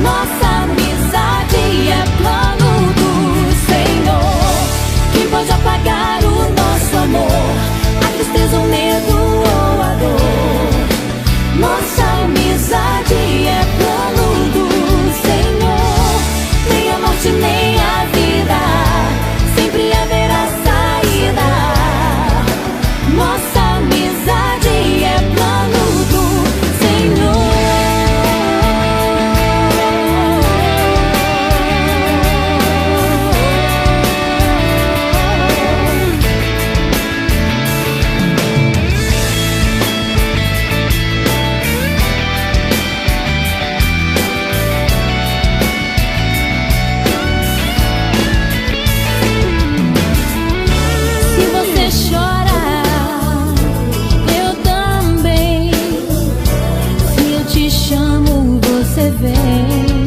Nossa amizade é plano do Senhor. Quem pode apagar o nosso amor? A tristeza, o medo ou a dor? Nossa amizade é plano do Senhor. Nem a morte, nem a vida, sempre haverá saída. Nossa amizade é plano do Senhor. Se você chora, eu também. Se eu te chamo, você vem.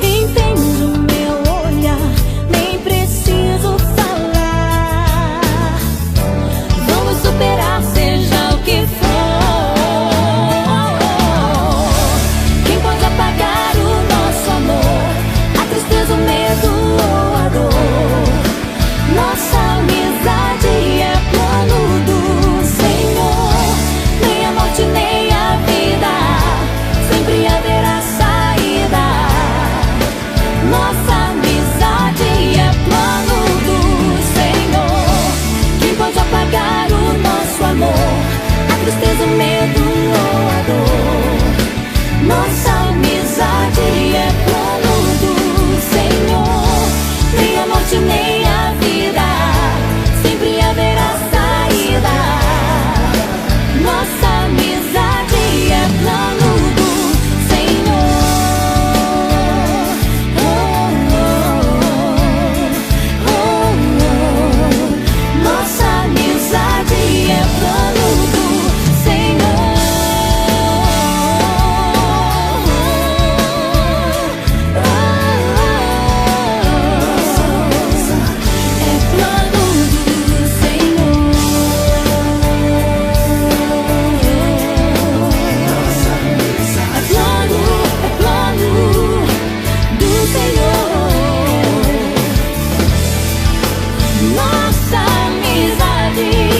Entende o meu olhar, nem preciso falar. Vamos superar, seja o que for. Quem pode apagar o nosso amor? A tristeza, o medo ou a dor? Nossa amizade é plano do Senhor. Nem a morte, nem a vida, sempre haverá saída. Nossa amizade é plano do Senhor. Quem pode apagar o nosso amor? A tristeza, o medo ou a dor? Nossa amizade é plano do Senhor. Nem a morte, nem a vida, sempre haverá saída. Nossa amizade é plano do Senhor. Nossa amizade é plano do Senhor. É plano do Senhor. É plano do Senhor. Nossa amizade